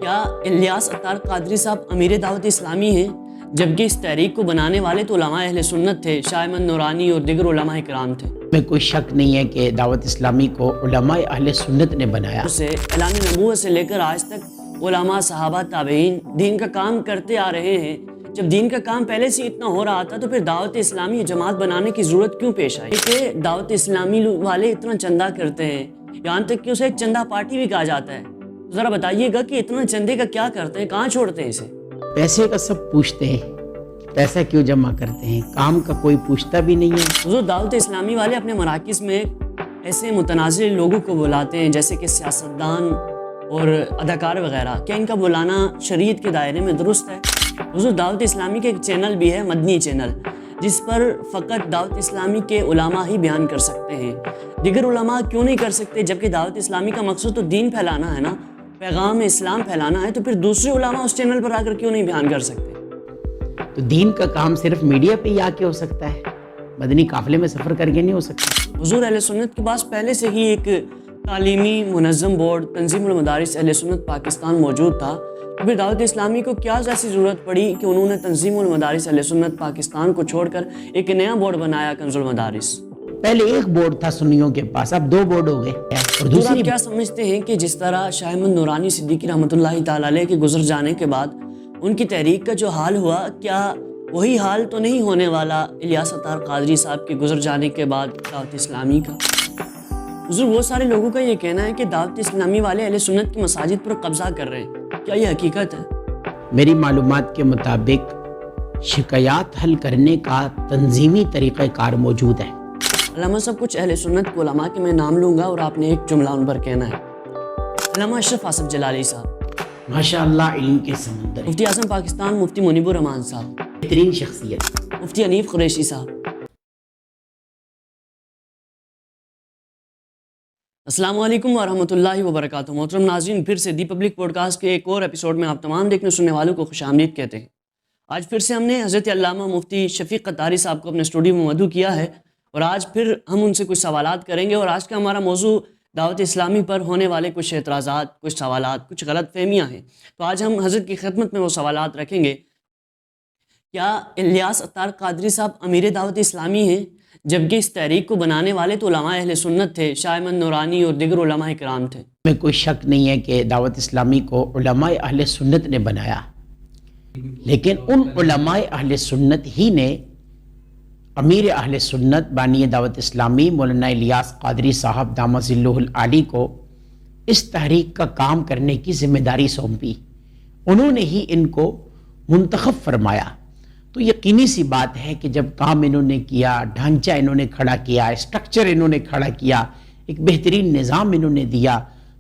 کیا الیاس عطار قادری صاحب امیر دعوت اسلامی ہیں؟ جبکہ اس تحریک کو بنانے والے تو علماء اہل سنت تھے، شاہ احمد نورانی اور دیگر علماء کرام تھے۔ میں کوئی شک نہیں ہے کہ دعوت اسلامی کو علماء اہل سنت نے بنایا۔ اسے اعلان نبوت سے لے کر آج تک علماء، صحابہ، تابعین دین کا کام کرتے آ رہے ہیں۔ جب دین کا کام پہلے سے اتنا ہو رہا تھا تو پھر دعوت اسلامی جماعت بنانے کی ضرورت کیوں پیش آئی؟ کہ دعوت اسلامی والے اتنا چندہ کرتے ہیں، یہاں تک کہ اسے ایک چندہ پارٹی بھی کہا جاتا ہے۔ ذرا بتائیے گا کہ اتنا چندے کا کیا کرتے ہیں، کہاں چھوڑتے ہیں اسے؟ پیسے کا سب پوچھتے ہیں، پیسہ کیوں جمع کرتے ہیں، کام کا کوئی پوچھتا بھی نہیں ہے۔ حضور دعوت اسلامی والے اپنے مراکز میں ایسے متنازع لوگوں کو بلاتے ہیں جیسے کہ سیاستدان اور اداکار وغیرہ، کیا ان کا بلانا شریعت کے دائرے میں درست ہے؟ حضور دعوت اسلامی کے ایک چینل بھی ہے، مدنی چینل، جس پر فقط دعوت اسلامی کے علماء ہی بیان کر سکتے ہیں، دیگر علماء کیوں نہیں کر سکتے؟ جبکہ دعوت اسلامی کا مقصد تو دین پھیلانا ہے نا، پیغام اسلام پھیلانا ہے، تو پھر دوسرے علماء اس چینل پر آ کر کیوں نہیں بیان کر سکتے؟ تو دین کا کام صرف میڈیا پہ ہی آ کے ہو سکتا ہے، مدنی قافلے میں سفر کر کے نہیں ہو سکتا۔ حضور اہل سنت کے پاس پہلے سے ہی ایک تعلیمی منظم بورڈ تنظیم المدارس اہل سنت پاکستان موجود تھا، تو پھر دعوت اسلامی کو کیا ایسی ضرورت پڑی کہ انہوں نے تنظیم المدارس اہل سنت پاکستان کو چھوڑ کر ایک نیا بورڈ بنایا، کنز المدارس؟ پہلے ایک بورڈ تھا سنیوں کے پاس، اب 2 بورڈ ہو گئے۔ اور دوسری آپ کیا سمجھتے ہیں کہ جس طرح شاہ احمد نورانی صدیقی رحمۃ اللہ تعالی علیہ کے گزر جانے کے بعد ان کی تحریک کا جو حال ہوا، کیا وہی حال تو نہیں ہونے والا الیاس عطار قادری صاحب کے گزر جانے کے بعد دعوت اسلامی کا؟ حضور بہت سارے لوگوں کا یہ کہنا ہے کہ دعوت اسلامی والے اہل سنت کی مساجد پر قبضہ کر رہے ہیں، کیا یہ حقیقت ہے؟ میری معلومات کے مطابق شکایات حل کرنے کا تنظیمی طریقہ کار موجود ہے۔ علامہ صاحب، کچھ اہل سنت کے علماء کے میں نام لوں گا اور آپ نے ایک جملہ ان پر کہنا ہے۔ علامہ اشرف آصف جلالی صاحب، ماشاءاللہ علم کے سمندر، مفتی اعظم پاکستان مفتی منیب الرحمان صاحب، بہترین شخصیت، مفتی حنیف قریشی صاحب۔ السلام علیکم ورحمۃ اللہ وبرکاتہ۔ محترم ناظرین، پھر سے دی پبلک پوڈ کاسٹ کے ایک اور ایپیسوڈ میں آپ تمام دیکھنے سننے والوں کو خوش آمدید کہتے ہیں۔ آج پھر سے ہم نے حضرت علامہ مفتی شفیق قطاری صاحب کو اپنے اسٹوڈیو میں مدعو کیا ہے، اور آج پھر ہم ان سے کچھ سوالات کریں گے، اور آج کا ہمارا موضوع دعوت اسلامی پر ہونے والے کچھ اعتراضات، کچھ سوالات، کچھ غلط فہمیاں ہیں۔ تو آج ہم حضرت کی خدمت میں وہ سوالات رکھیں گے۔ کیا الیاس عطار قادری صاحب امیر دعوت اسلامی ہیں؟ جبکہ اس تحریک کو بنانے والے تو علماء اہل سنت تھے، شاہ احمد نورانی اور دیگر علماء کرام تھے۔ میں کوئی شک نہیں ہے کہ دعوت اسلامی کو علماء اہل سنت نے بنایا، لیکن ان علماء اہل سنت ہی نے امیر اہل سنت بانی دعوت اسلامی مولانا الیاس قادری صاحب دامت ظلہ العالی کو اس تحریک کا کام کرنے کی ذمہ داری سونپی، انہوں نے ہی ان کو منتخب فرمایا۔ تو یقینی سی بات ہے کہ جب کام انہوں نے کیا، ڈھانچہ انہوں نے کھڑا کیا، اسٹرکچر انہوں نے کھڑا کیا، ایک بہترین نظام انہوں نے دیا،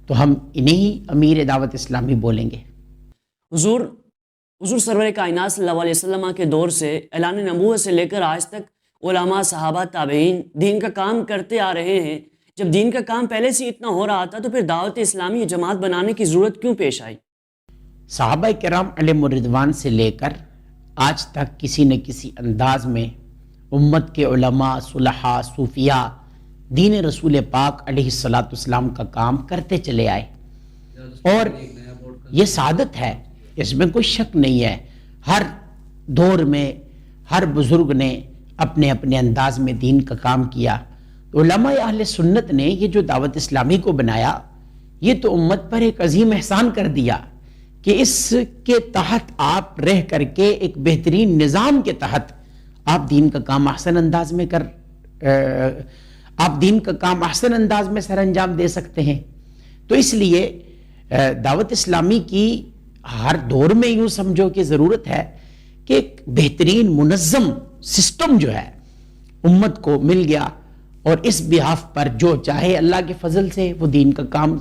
تو ہم انہیں ہی امیر دعوت اسلامی بولیں گے۔ حضور سرور کائنات صلی اللہ علیہ وسلم کے دور سے اعلان نبوت سے لے کر آج تک علماء، صحابہ، تابعین دین کا کام کرتے آ رہے ہیں۔ جب دین کا کام پہلے سے اتنا ہو رہا تھا تو پھر دعوت اسلامی جماعت بنانے کی ضرورت کیوں پیش آئی؟ صحابہ کرام علیہم الرضوان سے لے کر آج تک کسی نہ کسی انداز میں امت کے علماء، صلحاء، صوفیاء دین رسول پاک علیہ الصلاۃ والسلام کا کام کرتے چلے آئے، اور یہ سعادت ہے، اس میں کوئی شک نہیں ہے۔ ہر دور میں ہر بزرگ نے اپنے اپنے انداز میں دین کا کام کیا۔ علماء اہل سنت نے یہ جو دعوت اسلامی کو بنایا، یہ تو امت پر ایک عظیم احسان کر دیا کہ اس کے تحت آپ رہ کر کے ایک بہترین نظام کے تحت آپ دین کا کام احسن انداز میں سر انجام دے سکتے ہیں۔ تو اس لیے دعوت اسلامی کی ہر دور میں یوں سمجھو کہ ضرورت ہے کہ ایک بہترین منظم سسٹم جو ہے امت کو مل گیا، اور اس بیہاف پر جو چاہے اللہ کے فضل سے وہ دین کا کام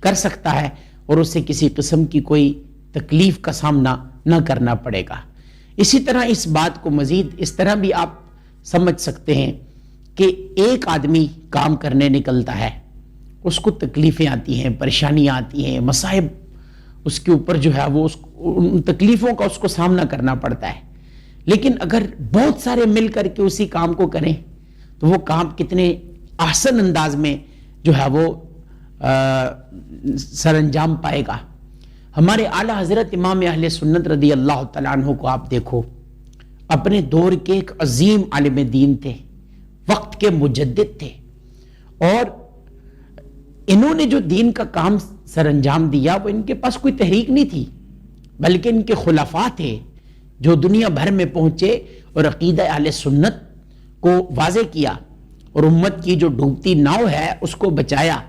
کر سکتا ہے، اور اسے کسی قسم کی کوئی تکلیف کا سامنا نہ کرنا پڑے گا۔ اسی طرح اس بات کو مزید اس طرح بھی آپ سمجھ سکتے ہیں کہ ایک آدمی کام کرنے نکلتا ہے، اس کو تکلیفیں آتی ہیں، پریشانیاں آتی ہیں، مصائب اس کے اوپر جو ہے وہ ان تکلیفوں کا اس کو سامنا کرنا پڑتا ہے، لیکن اگر بہت سارے مل کر کے اسی کام کو کریں تو وہ کام کتنے احسن انداز میں جو ہے وہ سر انجام پائے گا۔ ہمارے اعلیٰ حضرت امام اہل سنت رضی اللہ تعالیٰ عنہ کو آپ دیکھو، اپنے دور کے ایک عظیم عالم دین تھے، وقت کے مجدد تھے، اور انہوں نے جو دین کا کام سر انجام دیا وہ ان کے پاس کوئی تحریک نہیں تھی، بلکہ ان کے خلفاء تھے جو دنیا بھر میں پہنچے اور عقیدہ اہل سنت کو واضح کیا اور امت کی جو ڈوبتی ناؤ ہے اس کو بچایا۔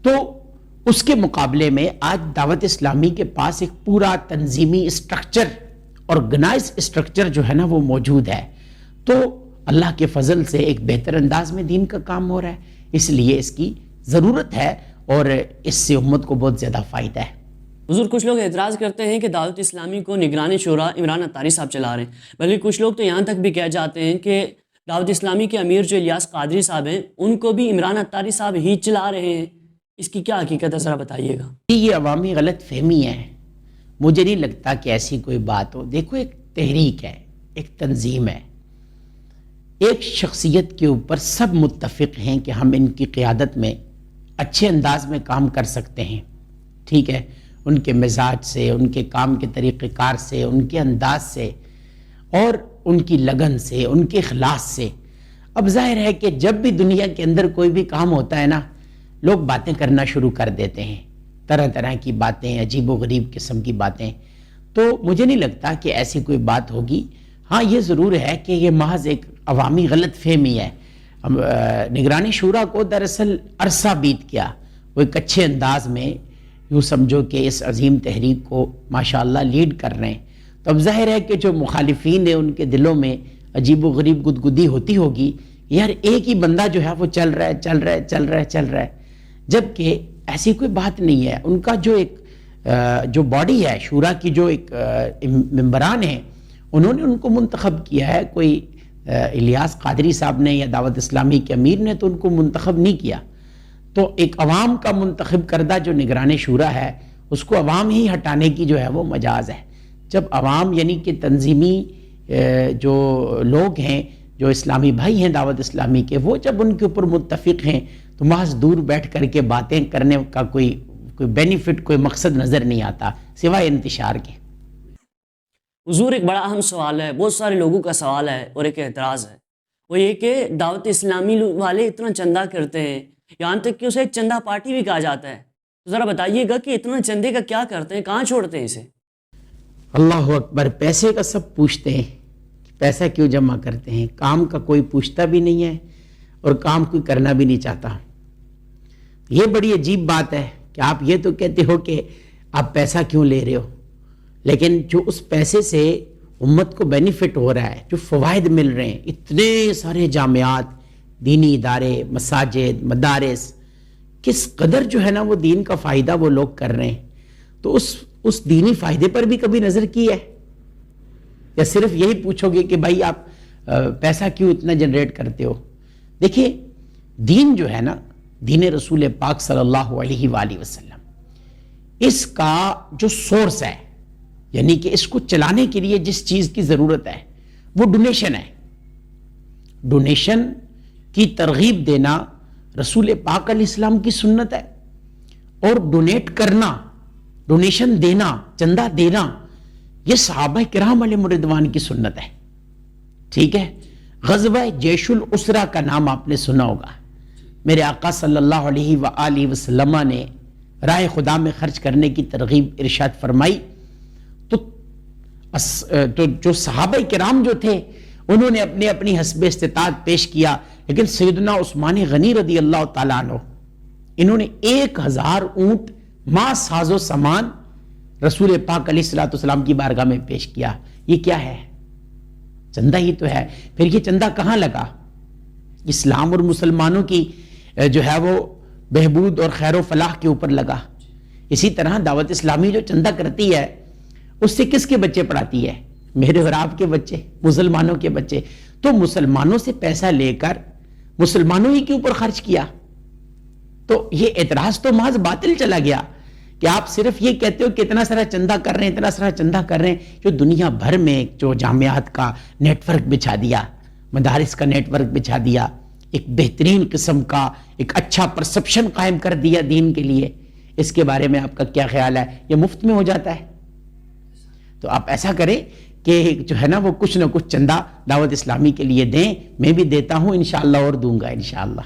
تو اس کے مقابلے میں آج دعوت اسلامی کے پاس ایک پورا تنظیمی اسٹرکچر، آرگنائز اسٹرکچر جو ہے نا وہ موجود ہے، تو اللہ کے فضل سے ایک بہتر انداز میں دین کا کام ہو رہا ہے، اس لیے اس کی ضرورت ہے اور اس سے امت کو بہت زیادہ فائدہ ہے۔ حضور، کچھ لوگ اعتراض کرتے ہیں کہ دعوت اسلامی کو نگران شورا عمران اتاری صاحب چلا رہے ہیں، بلکہ کچھ لوگ تو یہاں تک بھی کہہ جاتے ہیں کہ دعوت اسلامی کے امیر جو الیاس قادری صاحب ہیں ان کو بھی عمران اتاری صاحب ہی چلا رہے ہیں۔ اس کی کیا حقیقت ہے، ذرا بتائیے گا۔ یہ عوامی غلط فہمی ہے، مجھے نہیں لگتا کہ ایسی کوئی بات ہو۔ دیکھو، ایک تحریک ہے، ایک تنظیم ہے، ایک شخصیت کے اوپر سب متفق ہیں کہ ہم ان کی قیادت میں اچھے انداز میں کام کر سکتے ہیں، ٹھیک ہے، ان کے مزاج سے، ان کے کام کے طریقہ کار سے، ان کے انداز سے اور ان کی لگن سے، ان کے اخلاص سے۔ اب ظاہر ہے کہ جب بھی دنیا کے اندر کوئی بھی کام ہوتا ہے نا، لوگ باتیں کرنا شروع کر دیتے ہیں، طرح طرح کی باتیں، عجیب و غریب قسم کی باتیں، تو مجھے نہیں لگتا کہ ایسی کوئی بات ہوگی۔ ہاں، یہ ضرور ہے کہ یہ محض ایک عوامی غلط فہمی ہے۔ نگرانی شورا کو دراصل عرصہ بیت گیا، وہ ایک اچھے انداز میں یوں سمجھو کہ اس عظیم تحریک کو ماشاءاللہ لیڈ کر رہے ہیں، تو اب ظاہر ہے کہ جو مخالفین ہیں ان کے دلوں میں عجیب و غریب گدگدی ہوتی ہوگی، یار ایک ہی بندہ جو ہے وہ چل رہا ہے، جبکہ ایسی کوئی بات نہیں ہے۔ ان کا جو باڈی ہے شورا کی، جو ایک ممبران ہیں، انہوں نے ان کو منتخب کیا ہے، کوئی الیاس قادری صاحب نے یا دعوت اسلامی کے امیر نے تو ان کو منتخب نہیں کیا۔ تو ایک عوام کا منتخب کردہ جو نگران شورا ہے اس کو عوام ہی ہٹانے کی جو ہے وہ مجاز ہے۔ جب عوام یعنی کہ تنظیمی جو لوگ ہیں، جو اسلامی بھائی ہیں دعوت اسلامی کے، وہ جب ان کے اوپر متفق ہیں تو محض دور بیٹھ کر کے باتیں کرنے کا کوئی بینیفٹ، کوئی مقصد نظر نہیں آتا سوائے انتشار کے۔ حضور، ایک بڑا اہم سوال ہے، بہت سارے لوگوں کا سوال ہے اور ایک اعتراض ہے، وہ یہ کہ دعوت اسلامی والے اتنا چندہ کرتے ہیں، یہاں تک کہ اسے چندہ پارٹی بھی کہا جاتا ہے، تو ذرا بتائیے گا کہ اتنا چندے کا کیا کرتے ہیں، کہاں چھوڑتے ہیں اسے؟ اللہ اکبر، پیسے کا سب پوچھتے ہیں، پیسہ کیوں جمع کرتے ہیں، کام کا کوئی پوچھتا بھی نہیں ہے اور کام کوئی کرنا بھی نہیں چاہتا۔ یہ بڑی عجیب بات ہے کہ آپ یہ تو کہتے ہو کہ آپ پیسہ کیوں لے رہے ہو، لیکن جو اس پیسے سے امت کو بینیفٹ ہو رہا ہے، جو فوائد مل رہے ہیں، اتنے سارے جامعات، دینی ادارے، مساجد، مدارس، کس قدر جو ہے نا وہ دین کا فائدہ وہ لوگ کر رہے ہیں، تو اس دینی فائدے پر بھی کبھی نظر کی ہے؟ یا صرف یہی پوچھو گے کہ بھائی آپ پیسہ کیوں اتنا جنریٹ کرتے ہو؟ دیکھیں، دین جو ہے نا، دین رسول پاک صلی اللہ علیہ وآلہ وسلم، اس کا جو سورس ہے، یعنی کہ اس کو چلانے کے لیے جس چیز کی ضرورت ہے وہ ڈونیشن ہے۔ ڈونیشن کی ترغیب دینا رسول پاک علیہ السلام کی سنت ہے، اور ڈونیٹ کرنا، ڈونیشن دینا، چندہ دینا، یہ صحابہ کرام علیہ رضوان کی سنت ہے، ٹھیک ہے۔ غزوہ جیش الاسرہ کا نام آپ نے سنا ہوگا، میرے آقا صلی اللہ علیہ وآلہ وسلم نے راہ خدا میں خرچ کرنے کی ترغیب ارشاد فرمائی، تو جو صحابہ کرام جو تھے انہوں نے اپنی حسب استطاعت پیش کیا، لیکن سیدنا عثمان غنی رضی اللہ تعالیٰ عنہ، انہوں نے 1000 اونٹ ما ساز و سامان رسول پاک علیہ الصلوۃ والسلام کی بارگاہ میں پیش کیا۔ یہ کیا ہے؟ چندہ ہی تو ہے۔ پھر یہ چندہ کہاں لگا؟ اسلام اور مسلمانوں کی جو ہے وہ بہبود اور خیر و فلاح کے اوپر لگا۔ اسی طرح دعوت اسلامی جو چندہ کرتی ہے اس سے کس کے بچے پڑھاتی ہے؟ میرے اور آپ کے بچے، مسلمانوں کے بچے۔ تو مسلمانوں سے پیسہ لے کر مسلمانوں ہی کے اوپر خرچ کیا، تو یہ اعتراض تو محض باطل چلا گیا کہ آپ صرف یہ کہتے ہو کہ اتنا سارا چندہ کر رہے ہیں، اتنا سارا چندہ کر رہے ہیں، جو دنیا بھر میں جو جامعات کا نیٹ ورک بچھا دیا، مدارس کا نیٹ ورک بچھا دیا، ایک بہترین قسم کا ایک اچھا پرسپشن قائم کر دیا دین کے لیے، اس کے بارے میں آپ کا کیا خیال ہے؟ یہ مفت میں ہو جاتا ہے. تو آپ ایسا کریں کہ جو ہے نا وہ کچھ نہ کچھ چندہ دعوت اسلامی کے لیے دیں. میں بھی دیتا ہوں انشاءاللہ اور دوں گا انشاءاللہ.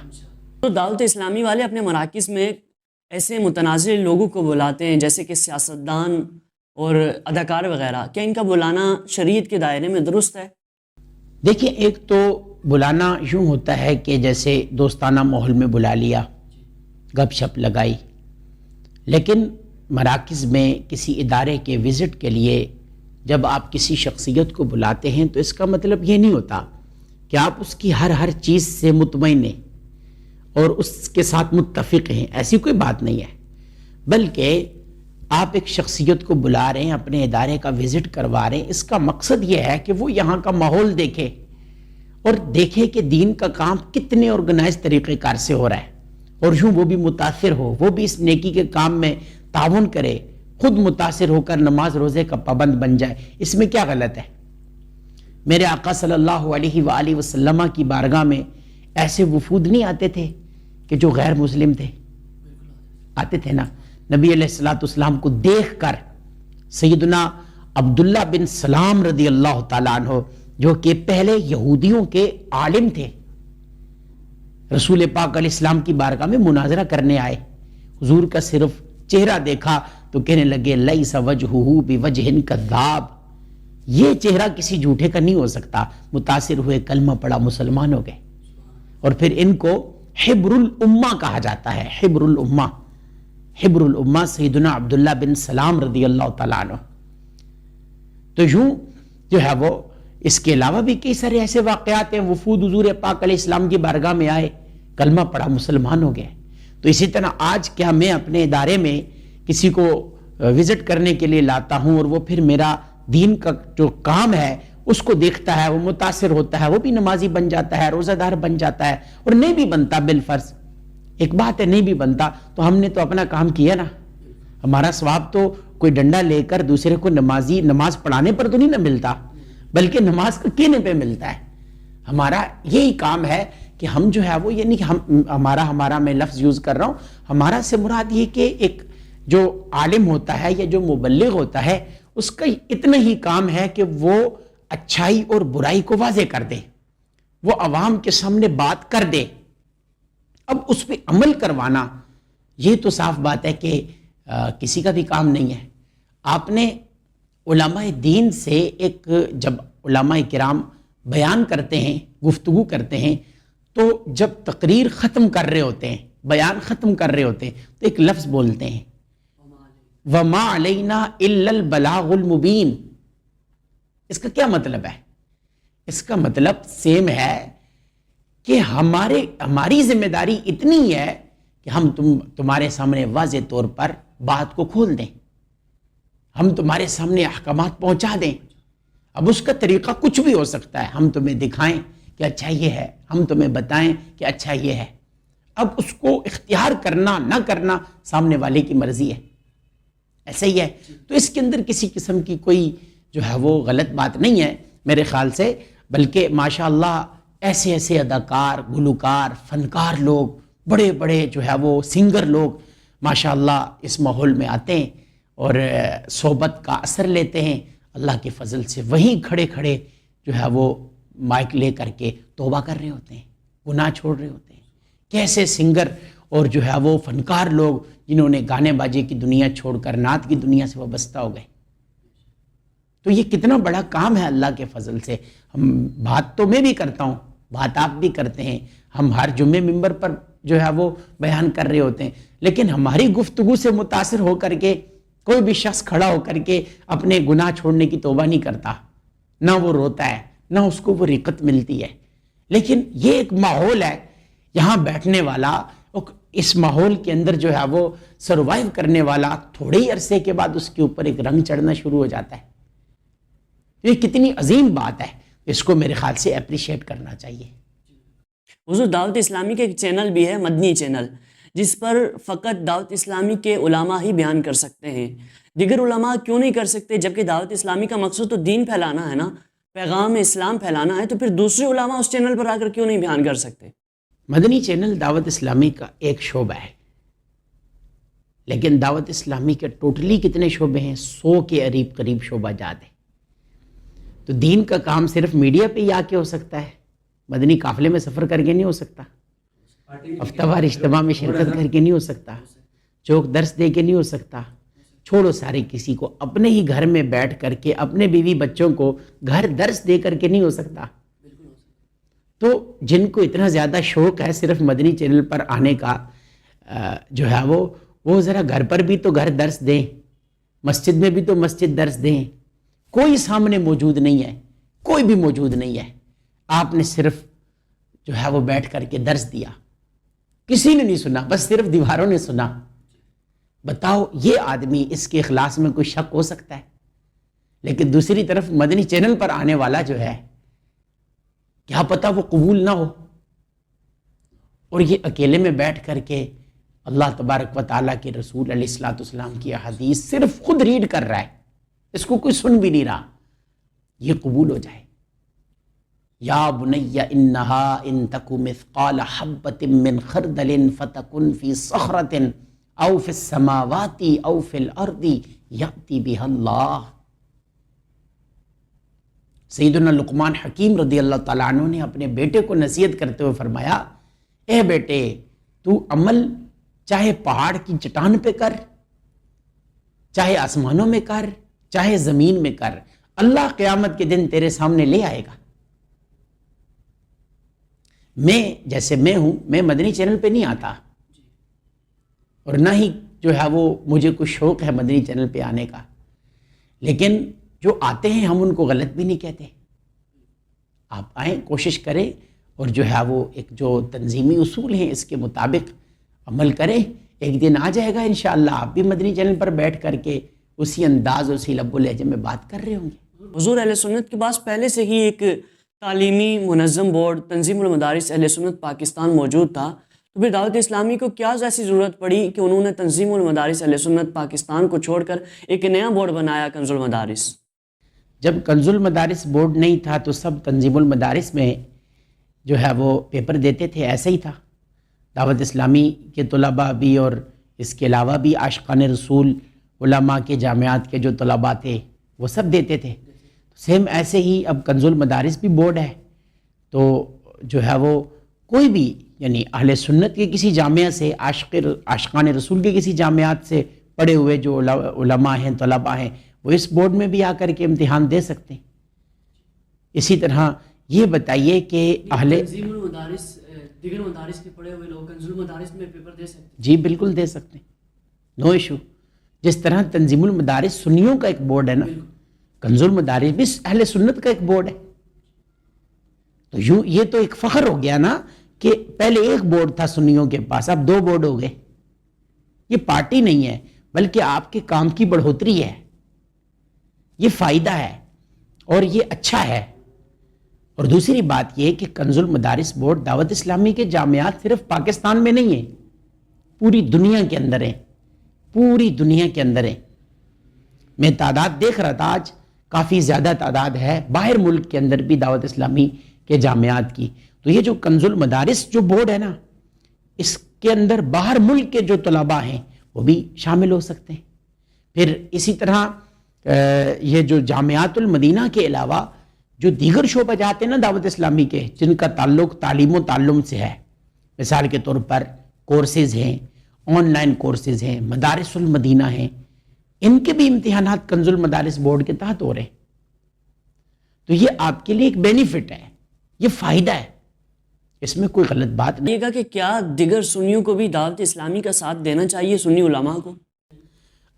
تو دعوت اسلامی والے اپنے مراکز میں ایسے متنازع لوگوں کو بلاتے ہیں جیسے کہ سیاستدان اور اداکار وغیرہ، کیا ان کا بلانا شریعت کے دائرے میں درست ہے؟ دیکھیں، ایک تو بلانا یوں ہوتا ہے کہ جیسے دوستانہ ماحول میں بلا لیا، گپ شپ لگائی، لیکن مراکز میں کسی ادارے کے وزٹ کے لیے جب آپ کسی شخصیت کو بلاتے ہیں تو اس کا مطلب یہ نہیں ہوتا کہ آپ اس کی ہر چیز سے مطمئن ہیں اور اس کے ساتھ متفق ہیں. ایسی کوئی بات نہیں ہے، بلکہ آپ ایک شخصیت کو بلا رہے ہیں، اپنے ادارے کا وزٹ کروا رہے ہیں. اس کا مقصد یہ ہے کہ وہ یہاں کا ماحول دیکھے اور دیکھے کہ دین کا کام کتنے آرگنائز طریقہ کار سے ہو رہا ہے، اور یوں وہ بھی متاثر ہو، وہ بھی اس نیکی کے کام میں تعاون کرے، خود متاثر ہو کر نماز روزے کا پابند بن جائے. اس میں کیا غلط ہے؟ میرے آقا صلی اللہ علیہ وآلہ وسلم کی بارگاہ میں ایسے وفود نہیں آتے تھے کہ جو غیر مسلم تھے؟ آتے تھے نا. نبی علیہ السلام کو دیکھ کر سیدنا عبداللہ بن سلام رضی اللہ تعالیٰ عنہ، جو کہ پہلے یہودیوں کے عالم تھے، رسول پاک علیہ السلام کی بارگاہ میں مناظرہ کرنے آئے. حضور کا صرف چہرہ دیکھا تو کہنے لگے لیس وجہہ بوجہ کذاب، یہ چہرہ کسی جھوٹے کا نہیں ہو سکتا. متاثر ہوئے، کلمہ پڑا، مسلمان ہو گئے. اور پھر ان کو حبر الامہ کہا جاتا ہے. حبر الامہ، حبر الامہ سیدنا عبداللہ بن سلام رضی اللہ تعالیٰ عنہ. تو یوں جو ہے وہ اس کے علاوہ بھی کئی سارے ایسے واقعات ہیں. وفود حضور پاک علیہ السلام کی بارگاہ میں آئے، کلمہ پڑھا، مسلمان ہو گئے. تو اسی طرح آج کیا میں اپنے ادارے میں کسی کو وزٹ کرنے کے لیے لاتا ہوں اور وہ پھر میرا دین کا جو کام ہے اس کو دیکھتا ہے، وہ متاثر ہوتا ہے، وہ بھی نمازی بن جاتا ہے، روزہ دار بن جاتا ہے، اور نہیں بھی بنتا بالفرض. ایک بات ہے نہیں بھی بنتا تو ہم نے تو اپنا کام کیا نا. ہمارا ثواب تو کوئی ڈنڈا لے کر دوسرے کو نماز پڑھانے پر تو نہیں نہ ملتا، بلکہ نماز کا کہنے پہ ملتا ہے. ہمارا یہی کام ہے کہ ہم جو ہے وہ، یعنی کہ ہمارا میں لفظ یوز کر رہا ہوں، ہمارا سے مراد یہ کہ ایک جو عالم ہوتا ہے یا جو مبلغ ہوتا ہے اس کا اتنا ہی کام ہے کہ وہ اچھائی اور برائی کو واضح کر دے، وہ عوام کے سامنے بات کر دے. اب اس پہ عمل کروانا یہ تو صاف بات ہے کہ کسی کا بھی کام نہیں ہے. آپ نے علماء دین سے جب علماء کرام بیان کرتے ہیں، گفتگو کرتے ہیں، تو جب تقریر ختم کر رہے ہوتے ہیں، بیان ختم کر رہے ہوتے ہیں، تو ایک لفظ بولتے ہیں، وَمَا عَلَيْنَا إِلَّا الْبَلَاغُ الْمُبِينَ. اس کا کیا مطلب ہے؟ اس کا مطلب سیم ہے کہ ہماری ذمہ داری اتنی ہے کہ ہم تمہارے سامنے واضح طور پر بات کو کھول دیں، ہم تمہارے سامنے احکامات پہنچا دیں. اب اس کا طریقہ کچھ بھی ہو سکتا ہے. ہم تمہیں دکھائیں کہ اچھا یہ ہے، ہم تمہیں بتائیں کہ اچھا یہ ہے. اب اس کو اختیار کرنا نہ کرنا سامنے والے کی مرضی ہے. ایسا ہی ہے. تو اس کے اندر کسی قسم کی کوئی جو ہے وہ غلط بات نہیں ہے میرے خیال سے، بلکہ ماشاءاللہ ایسے ایسے اداکار، گلوکار، فنکار لوگ، بڑے بڑے جو ہے وہ سنگر لوگ ماشاءاللہ اس ماحول میں آتے ہیں اور صحبت کا اثر لیتے ہیں. اللہ کے فضل سے وہیں کھڑے کھڑے جو ہے وہ مائک لے کر کے توبہ کر رہے ہوتے ہیں، گناہ چھوڑ رہے ہوتے ہیں. کیسے سنگر اور جو ہے وہ فنکار لوگ جنہوں نے گانے بازی کی دنیا چھوڑ کر نعت کی دنیا سے وابستہ ہو گئے. تو یہ کتنا بڑا کام ہے اللہ کے فضل سے. ہم بات تو میں بھی کرتا ہوں، بات آپ بھی کرتے ہیں، ہم ہر جمعے ممبر پر جو ہے وہ بیان کر رہے ہوتے ہیں، لیکن ہماری گفتگو سے متاثر ہو کر کے کوئی بھی شخص کھڑا ہو کر کے اپنے گناہ چھوڑنے کی توبہ نہیں کرتا، نہ وہ روتا ہے، نہ اس کو وہ رقت ملتی ہے. لیکن یہ ایک ماحول ہے، یہاں بیٹھنے والا، اس ماحول کے اندر جو ہے وہ سروائیو کرنے والا تھوڑے ہی عرصے کے بعد اس کے اوپر ایک رنگ چڑھنا شروع ہو جاتا ہے. یہ کتنی عظیم بات ہے، اس کو میرے خیال سے اپریشیٹ کرنا چاہیے. حضور دعوت اسلامی کے ایک چینل بھی ہے، مدنی چینل، جس پر فقط دعوت اسلامی کے علماء ہی بیان کر سکتے ہیں. دیگر علماء کیوں نہیں کر سکتے؟ جبکہ دعوت اسلامی کا مقصد تو دین پھیلانا ہے نا، پیغام اسلام پھیلانا ہے. تو پھر دوسرے علماء اس چینل پر آ کر کیوں نہیں بیان کر سکتے؟ مدنی چینل دعوت اسلامی کا ایک شعبہ ہے. لیکن دعوت اسلامی کے ٹوٹلی کتنے شعبے ہیں؟ 100 کے قریب شعبہ جات ہیں. تو دین کا کام صرف میڈیا پہ ہی آ کے ہو سکتا ہے، مدنی قافلے میں سفر کر کے نہیں ہو سکتا، ہفتہ وار اجتماع میں شرکت کر کے نہیں ہو سکتا، چوک درس دے کے نہیں ہو سکتا. چھوڑو سارے کسی کو، اپنے ہی گھر میں بیٹھ کر کے اپنے بیوی بچوں کو گھر درس دے کر کے نہیں ہو سکتا. تو جن کو اتنا زیادہ شوق ہے صرف مدنی چینل پر آنے کا جو ہے وہ ذرا گھر پر بھی تو گھر درس دیں، مسجد میں بھی تو مسجد درس دیں. کوئی سامنے موجود نہیں ہے، کوئی بھی موجود نہیں ہے، آپ نے صرف جو ہے وہ بیٹھ کر کے درس دیا، کسی نے نہیں سنا، بس صرف دیواروں نے سنا. بتاؤ یہ آدمی، اس کے اخلاص میں کوئی شک ہو سکتا ہے؟ لیکن دوسری طرف مدنی چینل پر آنے والا جو ہے، کیا پتا وہ قبول نہ ہو، اور یہ اکیلے میں بیٹھ کر کے اللہ تبارک و تعالیٰ کے رسول علیہ الصلوۃ والسلام کی احادیث صرف خود ریڈ کر رہا ہے، اس کو کوئی سن بھی نہیں رہا، یہ قبول ہو جائے. یا بنی انہا ان تک مثقال حبۃ من خردل فتکن فی صخرۃ او فی السماوات او فی الارض یأتی بها اللہ. سیدنا لقمان حکیم رضی اللہ تعالیٰ عنہ نے اپنے بیٹے کو نصیحت کرتے ہوئے فرمایا، اے بیٹے تو عمل چاہے پہاڑ کی چٹان پہ کر، چاہے آسمانوں میں کر، چاہے زمین میں کر، اللہ قیامت کے دن تیرے سامنے لے آئے گا. میں جیسے میں ہوں، میں مدنی چینل پہ نہیں آتا، اور نہ ہی جو ہے وہ مجھے کوئی شوق ہے مدنی چینل پہ آنے کا، لیکن جو آتے ہیں ہم ان کو غلط بھی نہیں کہتے. آپ آئیں، کوشش کریں، اور جو ہے وہ ایک جو تنظیمی اصول ہیں اس کے مطابق عمل کریں. ایک دن آ جائے گا انشاءاللہ آپ بھی مدنی چینل پر بیٹھ کر کے اسی انداز، اسی لب و لہجے میں بات کر رہے ہوں گے. حضور اہل سنت کے پاس پہلے سے ہی ایک تعلیمی منظم بورڈ تنظیم المدارس اہل سنت پاکستان موجود تھا، تو پھر دعوت اسلامی کو کیا ایسی ضرورت پڑی کہ انہوں نے تنظیم المدارس اہل سنت پاکستان کو چھوڑ کر ایک نیا بورڈ بنایا، کنز المدارس؟ جب کنز المدارس بورڈ نہیں تھا تو سب تنظیم المدارس میں جو ہے وہ پیپر دیتے تھے، ایسا ہی تھا. دعوت اسلامی کے طلباء بھی اور اس کے علاوہ بھی عاشقان رسول علماء کے جامعات کے جو طلباء تھے وہ سب دیتے تھے. سیم ایسے ہی اب کنز المدارس بھی بورڈ ہے، تو جو ہے وہ کوئی بھی یعنی اہل سنت کے کسی جامعہ سے، عاشقان رسول کے کسی جامعات سے پڑھے ہوئے جو علماء ہیں، طلباء ہیں، وہ اس بورڈ میں بھی آ کر کے امتحان دے سکتے ہیں. اسی طرح یہ بتائیے کہ تنظیم المدارس دیگر مدارس کے پڑھے ہوئے لوگ کنز المدارس میں پیپر دے سکتے ہیں؟ جی بالکل دے سکتے ہیں، نو ایشو. جس طرح تنظیم المدارس سنیوں کا ایک بورڈ ہے نا، کنز المدارس بھی اہل سنت کا ایک بورڈ ہے. تو یوں یہ تو ایک فخر ہو گیا نا کہ پہلے ایک بورڈ تھا سنیوں کے پاس، اب 2 بورڈ ہو گئے. یہ پارٹی نہیں ہے بلکہ آپ کے کام کی بڑھوتری ہے، یہ فائدہ ہے اور یہ اچھا ہے. اور دوسری بات یہ کہ کنز المدارس بورڈ دعوت اسلامی کے جامعات صرف پاکستان میں نہیں ہیں، پوری دنیا کے اندر ہیں، پوری دنیا کے اندر ہیں. میں تعداد دیکھ رہا تھا، آج کافی زیادہ تعداد ہے باہر ملک کے اندر بھی دعوت اسلامی کے جامعات کی. تو یہ جو کنز المدارس جو بورڈ ہے نا، اس کے اندر باہر ملک کے جو طلباء ہیں وہ بھی شامل ہو سکتے ہیں. پھر اسی طرح یہ جو جامعات المدینہ کے علاوہ جو دیگر شعبہ جاتے ہیں نا دعوت اسلامی کے، جن کا تعلق تعلیم و تعلم سے ہے، مثال کے طور پر کورسز ہیں، آن لائن کورسز ہیں، مدارس المدینہ ہیں، ان کے بھی امتحانات کنز المدارس بورڈ کے تحت ہو رہے ہیں. تو یہ آپ کے لیے ایک بینیفٹ ہے، یہ فائدہ ہے، اس میں کوئی غلط بات نہیں. یہ کہا کہ کیا دیگر سنیوں کو بھی دعوت اسلامی کا ساتھ دینا چاہیے، سنی علماء کو؟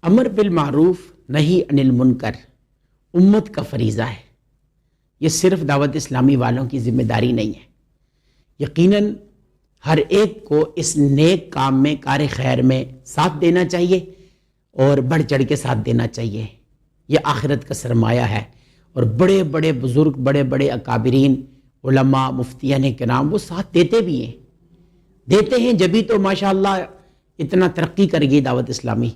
امر بالمعروف نہی عن المنکر امت کا فریضہ ہے، یہ صرف دعوت اسلامی والوں کی ذمہ داری نہیں ہے. یقیناً ہر ایک کو اس نیک کام میں، کار خیر میں ساتھ دینا چاہیے اور بڑھ چڑھ کے ساتھ دینا چاہیے. یہ آخرت کا سرمایہ ہے. اور بڑے بڑے بزرگ، بڑے بڑے اکابرین علماء، مفتیان کرام وہ ساتھ دیتے بھی ہیں، دیتے ہیں، جبھی تو ماشاءاللہ اتنا ترقی کر گئی دعوت اسلامی.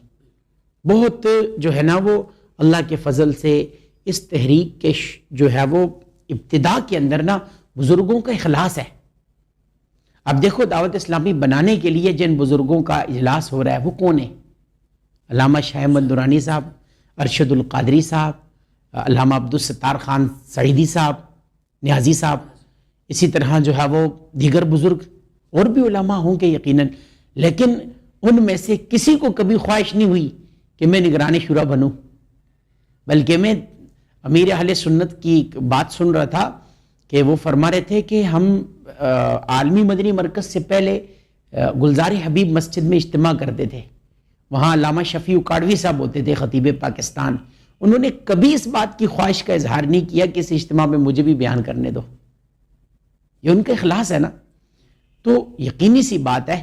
بہت جو ہے نا وہ اللہ کے فضل سے اس تحریک کے جو ہے وہ ابتدا کے اندر نا بزرگوں کا اخلاص ہے. اب دیکھو دعوت اسلامی بنانے کے لیے جن بزرگوں کا اجلاس ہو رہا ہے وہ کون ہے؟ علامہ شاہ احمد نورانی صاحب، ارشد القادری صاحب، علامہ عبدالستار خان سعیدی صاحب، نیازی صاحب، اسی طرح جو ہے وہ دیگر بزرگ اور بھی علماء ہوں گے یقیناً، لیکن ان میں سے کسی کو کبھی خواہش نہیں ہوئی کہ میں نگران شورا بنوں، بلکہ میں امیر اہل سنت کی بات سن رہا تھا کہ وہ فرما رہے تھے کہ ہم عالمی مدنی مرکز سے پہلے گلزار حبیب مسجد میں اجتماع کرتے تھے، وہاں علامہ شفیع کاڑوی صاحب ہوتے تھے خطیب پاکستان، انہوں نے کبھی اس بات کی خواہش کا اظہار نہیں کیا کہ اس اجتماع میں مجھے بھی بیان کرنے دو، یہ ان کا اخلاص ہے نا۔ تو یقینی سی بات ہے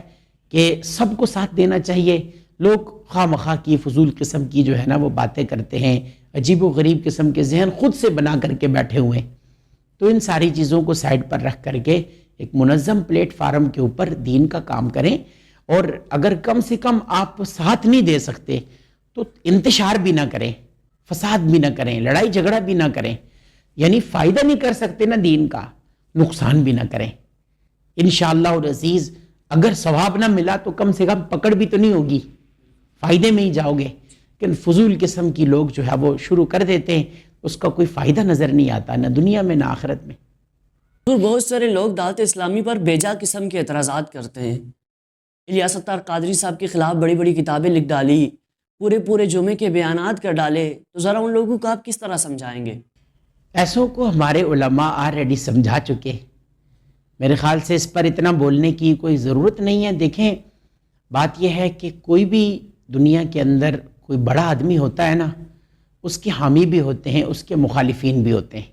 کہ سب کو ساتھ دینا چاہیے۔ لوگ خواہ مخواہ کی فضول قسم کی جو ہے نا وہ باتیں کرتے ہیں، عجیب و غریب قسم کے ذہن خود سے بنا کر کے بیٹھے ہوئے ہیں، تو ان ساری چیزوں کو سائڈ پر رکھ کر کے ایک منظم پلیٹ فارم کے اوپر دین کا کام کریں، اور اگر کم سے کم آپ ساتھ نہیں دے سکتے تو انتشار بھی نہ کریں، فساد بھی نہ کریں، لڑائی جھگڑا بھی نہ کریں، یعنی فائدہ نہیں کر سکتے نا دین کا، نقصان بھی نہ کریں۔ انشاءاللہ العزیز اگر ثواب نہ ملا تو کم سے کم پکڑ بھی تو نہیں ہوگی، فائدے میں ہی جاؤ گے، لیکن فضول قسم کی لوگ جو ہے وہ شروع کر دیتے ہیں، اس کا کوئی فائدہ نظر نہیں آتا، نہ دنیا میں نہ آخرت میں۔ بہت سارے لوگ دعوت اسلامی پر بیجا قسم کے اعتراضات کرتے ہیں۔ الیاس ستار قادری صاحب کے خلاف بڑی بڑی کتابیں لکھ ڈالی، پورے جمعے کے بیانات کر ڈالے، تو ذرا ان لوگوں کو آپ کس طرح سمجھائیں گے؟ ایسوں کو ہمارے علماء آلریڈی سمجھا چکے، میرے خیال سے اس پر اتنا بولنے کی کوئی ضرورت نہیں ہے۔ دیکھیں، بات یہ ہے کہ کوئی بھی دنیا کے اندر کوئی بڑا آدمی ہوتا ہے نا، اس کے حامی بھی ہوتے ہیں، اس کے مخالفین بھی ہوتے ہیں۔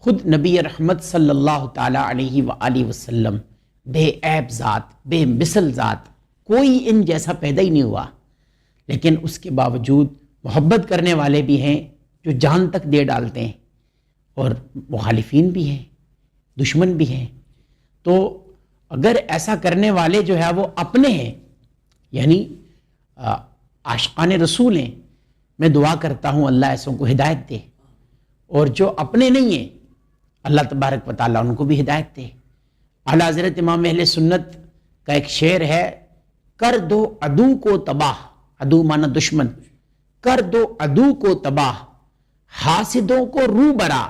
خود نبی رحمت صلی اللہ تعالیٰ علیہ وآلہ وسلم بے عیب ذات، بے مثل ذات، کوئی ان جیسا پیدا ہی نہیں ہوا، لیکن اس کے باوجود محبت کرنے والے بھی ہیں جو جان تک دے ڈالتے ہیں، اور مخالفین بھی ہیں، دشمن بھی ہیں۔ تو اگر ایسا کرنے والے جو ہے وہ اپنے ہیں، یعنی عاشقان رسول ہیں، میں دعا کرتا ہوں اللہ ایسوں کو ہدایت دے، اور جو اپنے نہیں ہیں اللہ تبارک و تعالیٰ ان کو بھی ہدایت دے۔ اعلیٰ حضرت امام اہل سنت کا ایک شعر ہے، کر دو عدو کو تباہ، عدو مانا دشمن، کر دو عدو کو تباہ، حاسدوں کو رو برا،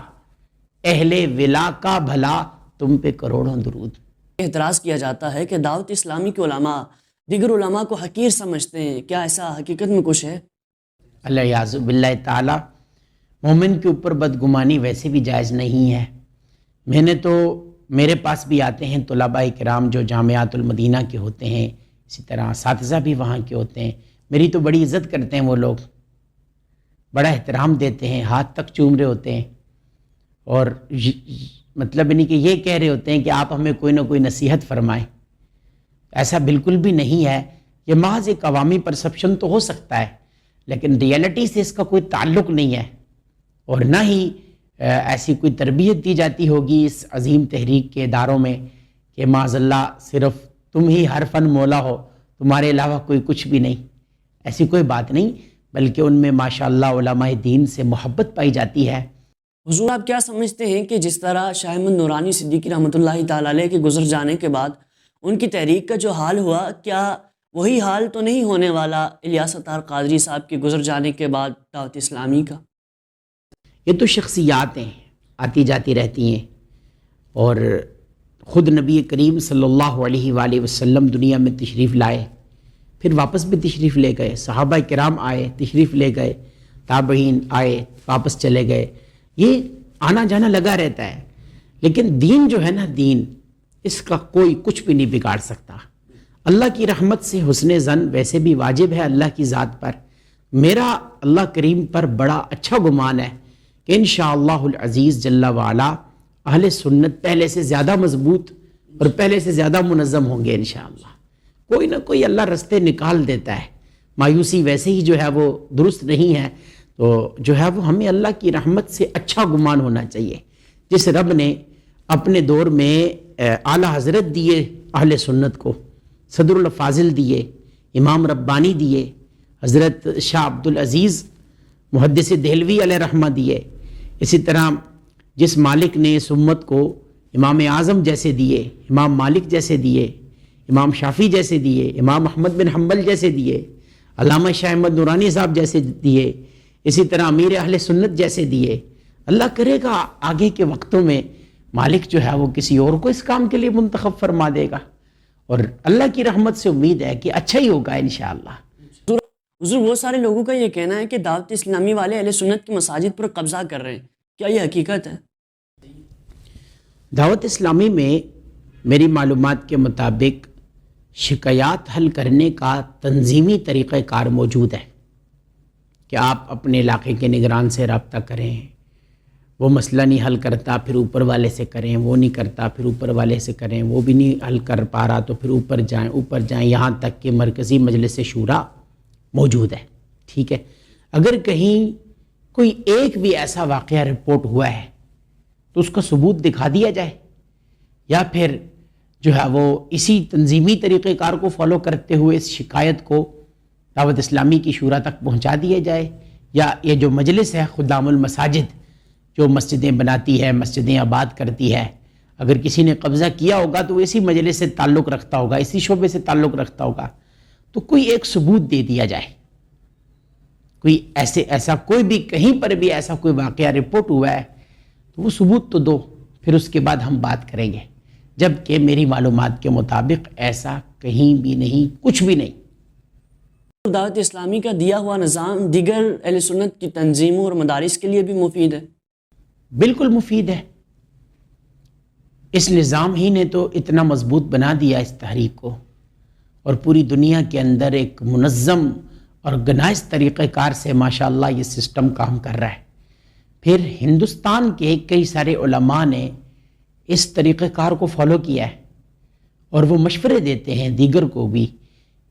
اہل ولا کا بھلا تم پہ کروڑوں درود۔ اعتراض کیا جاتا ہے کہ دعوت اسلامی کے علماء دیگر علماء کو حقیر سمجھتے ہیں، کیا ایسا حقیقت میں کچھ ہے؟ اللہ یعوذ باللہ تعالی، مومن کے اوپر بدگمانی ویسے بھی جائز نہیں ہے۔ میں نے تو، میرے پاس بھی آتے ہیں طلباء کرام جو جامعات المدینہ کے ہوتے ہیں، اسی طرح اساتذہ بھی وہاں کے ہوتے ہیں، میری تو بڑی عزت کرتے ہیں وہ لوگ، بڑا احترام دیتے ہیں، ہاتھ تک چوم رہے ہوتے ہیں، اور مطلب یعنی کہ یہ کہہ رہے ہوتے ہیں کہ آپ ہمیں کوئی نہ کوئی نصیحت فرمائیں۔ ایسا بالکل بھی نہیں ہے، یہ محض ایک عوامی پرسپشن تو ہو سکتا ہے، لیکن ریئلٹی سے اس کا کوئی تعلق نہیں ہے، اور نہ ہی ایسی کوئی تربیت دی جاتی ہوگی اس عظیم تحریک کے اداروں میں کہ معاذ اللہ صرف تم ہی ہر فن مولا ہو، تمہارے علاوہ کوئی کچھ بھی نہیں، ایسی کوئی بات نہیں، بلکہ ان میں ماشاءاللہ علماء دین سے محبت پائی جاتی ہے۔ حضور، آپ کیا سمجھتے ہیں کہ جس طرح شاہ احمد نورانی صدیقی رحمۃ اللہ تعالیٰ علیہ کے گزر جانے کے بعد ان کی تحریک کا جو حال ہوا، کیا وہی حال تو نہیں ہونے والا الیاس ستار قادری صاحب کے گزر جانے کے بعد دعوت اسلامی کا؟ یہ تو شخصیات ہیں، آتی جاتی رہتی ہیں، اور خود نبی کریم صلی اللہ علیہ وآلہ وسلم دنیا میں تشریف لائے، پھر واپس بھی تشریف لے گئے، صحابہ کرام آئے تشریف لے گئے، تابعین آئے واپس چلے گئے، یہ آنا جانا لگا رہتا ہے، لیکن دین جو ہے نا، دین اس کا کوئی کچھ بھی نہیں بگاڑ سکتا۔ اللہ کی رحمت سے حسن ظن ویسے بھی واجب ہے اللہ کی ذات پر، میرا اللہ کریم پر بڑا اچھا گمان ہے کہ انشاءاللہ العزیز جل وعلا اہل سنت پہلے سے زیادہ مضبوط اور پہلے سے زیادہ منظم ہوں گے انشاءاللہ۔ کوئی نہ کوئی اللہ رستے نکال دیتا ہے، مایوسی ویسے ہی جو ہے وہ درست نہیں ہے، تو جو ہے وہ ہمیں اللہ کی رحمت سے اچھا گمان ہونا چاہیے۔ جس رب نے اپنے دور میں اعلیٰ حضرت دیے اہل سنت کو، صدر الفاضل دیے، امام ربانی دیے، حضرت شاہ عبدالعزیز محدث دہلوی علیہ رحمہ دیے، اسی طرح جس مالک نے اس امت کو امام اعظم جیسے دیے، امام مالک جیسے دیے، امام شافعی جیسے دیے، امام احمد بن حنبل جیسے دیے، علامہ شاہ احمد نورانی صاحب جیسے دیے، اسی طرح امیر اہل سنت جیسے دیے. اللہ کرے گا آگے کے وقتوں میں مالک جو ہے وہ کسی اور کو اس کام کے لیے منتخب فرما دے گا، اور اللہ کی رحمت سے امید ہے کہ اچھا ہی ہوگا انشاءاللہ. حضور بہت سارے لوگوں کا یہ کہنا ہے کہ دعوت اسلامی والے اہل سنت کی مساجد پر قبضہ کر رہے ہیں، کیا یہ حقیقت ہے؟ دعوت اسلامی میں میری معلومات کے مطابق شکایات حل کرنے کا تنظیمی طریقہ کار موجود ہے کہ آپ اپنے علاقے کے نگران سے رابطہ کریں، وہ مسئلہ نہیں حل کرتا پھر اوپر والے سے کریں، وہ نہیں کرتا پھر اوپر والے سے کریں، وہ بھی نہیں حل کر پا رہا تو پھر اوپر جائیں، یہاں تک کہ مرکزی مجلس شورا موجود ہے. ٹھیک ہے، اگر کہیں کوئی ایک بھی ایسا واقعہ رپورٹ ہوا ہے تو اس کا ثبوت دکھا دیا جائے، یا پھر جو ہے وہ اسی تنظیمی طریقہ کار کو فالو کرتے ہوئے اس شکایت کو دعوت اسلامی کی شورا تک پہنچا دیا جائے، یا یہ جو مجلس ہے خدام المساجد جو مسجدیں بناتی ہے، مسجدیں آباد کرتی ہے، اگر کسی نے قبضہ کیا ہوگا تو وہ اسی مجلس سے تعلق رکھتا ہوگا، اسی شعبے سے تعلق رکھتا ہوگا، تو کوئی ایک ثبوت دے دیا جائے. کوئی ایسا کوئی بھی کہیں پر بھی ایسا کوئی واقعہ رپورٹ ہوا ہے تو وہ ثبوت تو دو، پھر اس کے بعد ہم بات کریں گے. جبکہ میری معلومات کے مطابق ایسا کہیں بھی نہیں، کچھ بھی نہیں. دعوت اسلامی کا دیا ہوا نظام دیگر اہل سنت کی تنظیموں اور مدارس کے لیے بھی مفید ہے؟ بالکل مفید ہے. اس نظام ہی نے تو اتنا مضبوط بنا دیا اس تحریک کو، اور پوری دنیا کے اندر ایک منظم اور آرگنائز طریقہ کار سے ماشاءاللہ یہ سسٹم کام کر رہا ہے. پھر ہندوستان کے کئی سارے علماء نے اس طریقہ کار کو فالو کیا ہے، اور وہ مشورے دیتے ہیں دیگر کو بھی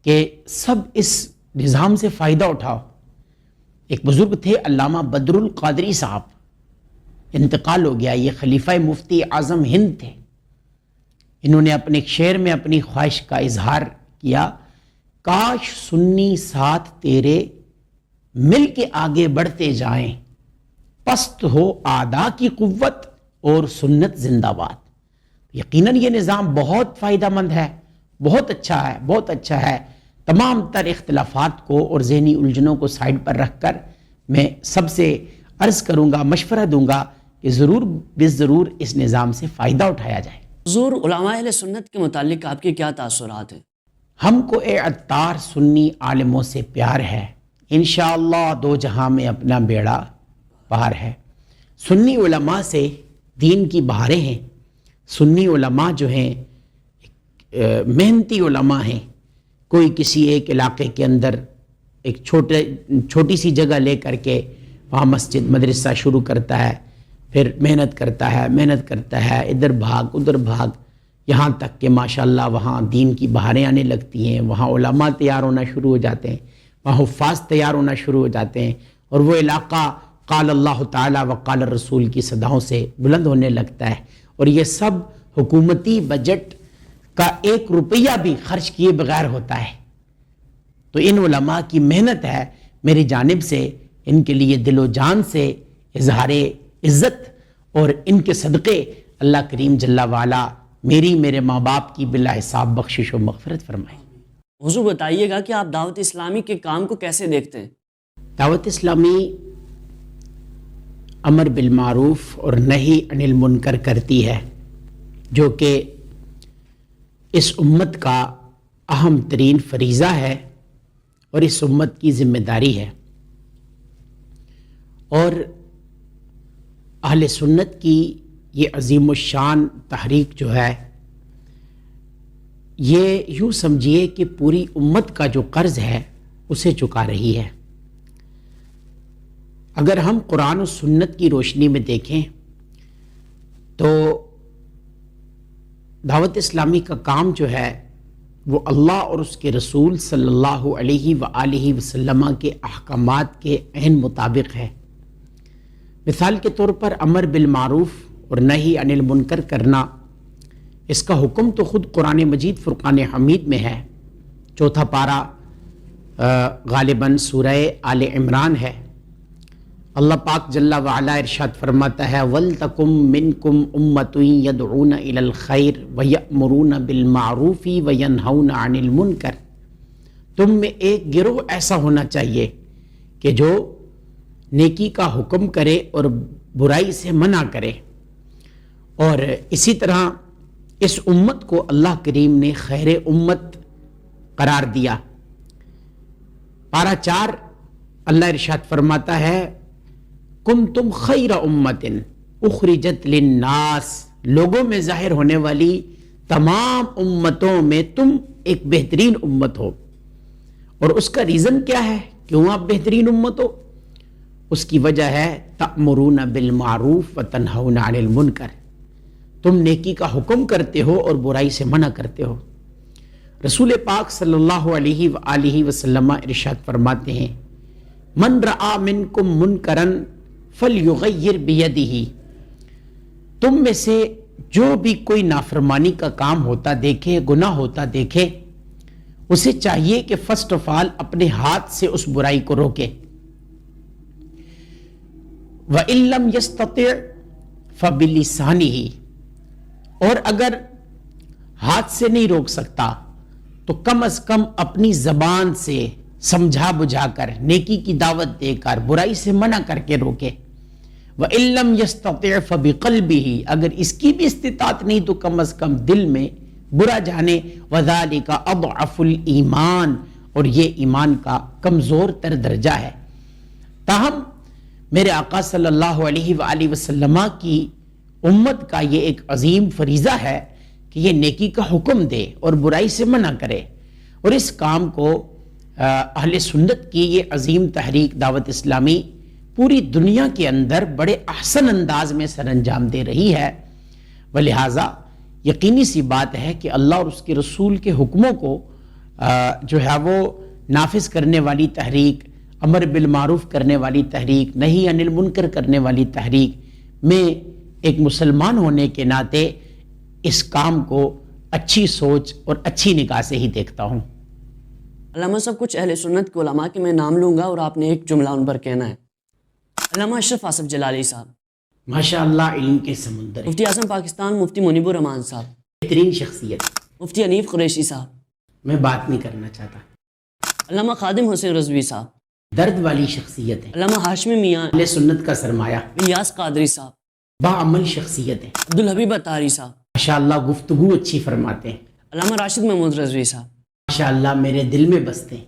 کہ سب اس نظام سے فائدہ اٹھاؤ. ایک بزرگ تھے علامہ بدر القادری صاحب، انتقال ہو گیا، یہ خلیفہ مفتی اعظم ہند تھے. انہوں نے اپنے ایک شعر میں اپنی خواہش کا اظہار کیا، کاش سنی ساتھ تیرے مل کے آگے بڑھتے جائیں، پست ہو آدھا کی قوت اور سنت زندہ باد. یقیناً یہ نظام بہت فائدہ مند ہے، بہت اچھا ہے، بہت اچھا ہے. تمام تر اختلافات کو اور ذہنی الجھنوں کو سائڈ پر رکھ کر میں سب سے عرض کروں گا، مشورہ دوں گا کہ ضرور ضرور اس نظام سے فائدہ اٹھایا جائے. حضور علماء اہل سنت کے متعلق آپ کے کیا تاثرات ہیں؟ ہم کو اے عطار سنی عالموں سے پیار ہے، انشاءاللہ دو جہاں میں اپنا بیڑا پار ہے. سنی علماء سے دین کی بہاریں ہیں. سنی علماء جو ہیں محنتی علماء ہیں. کوئی کسی ایک علاقے کے اندر ایک چھوٹی سی جگہ لے کر کے وہاں مسجد مدرسہ شروع کرتا ہے، پھر محنت کرتا ہے، ادھر بھاگ ادھر بھاگ، یہاں تک کہ ماشاءاللہ وہاں دین کی بہاریں آنے لگتی ہیں، وہاں علماء تیار ہونا شروع ہو جاتے ہیں، وہاں حفاظ تیار ہونا شروع ہو جاتے ہیں، اور وہ علاقہ قال اللہ تعالیٰ و قال الرسول کی صداؤں سے بلند ہونے لگتا ہے. اور یہ سب حکومتی بجٹ کا 1 روپیہ بھی خرچ کیے بغیر ہوتا ہے. تو ان علماء کی محنت ہے، میری جانب سے ان کے لیے دل و جان سے اظہار عزت، اور ان کے صدقے اللہ کریم جل وعلا میرے ماں باپ کی بلا حساب بخشش و مغفرت فرمائے. حضور بتائیے گا کہ آپ دعوت اسلامی کے کام کو کیسے دیکھتے ہیں؟ دعوت اسلامی امر بالمعروف اور نہی عن المنکر کرتی ہے، جو کہ اس امت کا اہم ترین فریضہ ہے اور اس امت کی ذمہ داری ہے. اور اہل سنت کی یہ عظیم الشان تحریک جو ہے، یہ یوں سمجھیے کہ پوری امت کا جو قرض ہے اسے چکا رہی ہے. اگر ہم قرآن و سنت کی روشنی میں دیکھیں تو دعوت اسلامی کا کام جو ہے وہ اللہ اور اس کے رسول صلی اللہ علیہ وآلہ وسلم کے احکامات کے عین مطابق ہے. مثال کے طور پر امر بالمعروف اور نہی عن المنکر کرنا، اس کا حکم تو خود قرآن مجید فرقان حمید میں ہے. 4 پارہ غالباً سورہ آل عمران ہے. اللہ پاک جل وعلا ارشاد فرماتا ہے وَلْتَكُمْ مِنْكُمْ أُمَّةٌ يَدْعُونَ إِلَى الْخَيْرِ وَيَأْمُرُونَ بِالْمَعْرُوفِ وَيَنْهَوْنَ عَنِ الْمُنْكَرِ. تم میں ایک گروہ ایسا ہونا چاہیے کہ جو نیکی کا حکم کرے اور برائی سے منع کرے. اور اسی طرح اس امت کو اللہ کریم نے خیر امت قرار دیا. پارہ 4 اللہ ارشاد فرماتا ہے کنتم خیر امت اخرجت للناس، لوگوں میں ظاہر ہونے والی تمام امتوں میں تم ایک بہترین امت ہو. اور اس کا ریزن کیا ہے؟ کیوں آپ بہترین امت ہو؟ اس کی وجہ ہے تأمرون بالمعروف وتنہون عن المنکر، تم نیکی کا حکم کرتے ہو اور برائی سے منع کرتے ہو. رسول پاک صلی اللہ علیہ وآلہ وسلم ارشاد فرماتے ہیں من رآ منکم منکرا فلیغیر بیدہ، تم میں سے جو بھی کوئی نافرمانی کا کام ہوتا دیکھے، گناہ ہوتا دیکھے، اسے چاہیے کہ فرسٹ آف آل اپنے ہاتھ سے اس برائی کو روکے. وَإِن لَّمْ يَسْتَطِعْ فَبِلِسَانِهِ، اور اگر ہاتھ سے نہیں روک سکتا تو کم از کم اپنی زبان سے سمجھا بجھا کر، نیکی کی دعوت دے کر، برائی سے منع کر کے روکے. وَإِن لَّمْ يَسْتَطِعْ فَبِقَلْبِهِ، اگر اس کی بھی استطاعت نہیں تو کم از کم دل میں برا جانے. وَذَلِكَ أَضْعَفُ الْإِيمَانِ، اور یہ ایمان کا کمزور تر درجہ ہے. تاہم میرے آقا صلی اللہ علیہ وآلہ وسلم کی امت کا یہ ایک عظیم فریضہ ہے کہ یہ نیکی کا حکم دے اور برائی سے منع کرے. اور اس کام کو اہل سنت کی یہ عظیم تحریک دعوت اسلامی پوری دنیا کے اندر بڑے احسن انداز میں سر انجام دے رہی ہے. ولہٰذا یقینی سی بات ہے کہ اللہ اور اس کے رسول کے حکموں کو جو ہے وہ نافذ کرنے والی تحریک، امر بالمعروف کرنے والی تحریک، نہی عن المنکر کرنے والی تحریک، میں ایک مسلمان ہونے کے ناطے اس کام کو اچھی سوچ اور اچھی نگاہ سے ہی دیکھتا ہوں. علامہ صاحب کچھ اہل سنت کے علماء کے میں نام لوں گا اور آپ نے ایک جملہ ان پر کہنا ہے. علامہ اشرف آصف جلالی صاحب، ماشاء اللہ علم کے سمندر، مفتی اعظم پاکستان مفتی منیب الرحمان صاحب، بہترین شخصیت. مفتی حنیف قریشی صاحب، میں بات نہیں کرنا چاہتا. علامہ خادم حسین رضوی صاحب، درد والی شخصیت ہے. علامہ ہاشمی میاں، اہل سنت کا سرمایہ، الیاس قادری صاحب، باعمل شخصیت ہے. عبدالحبیب اتاری صاحب، ماشاء اللہ گفتگو اچھی فرماتے ہیں. علامہ راشد محمود رضوی صاحب، ماشاء اللہ میرے دل میں بستے ہیں.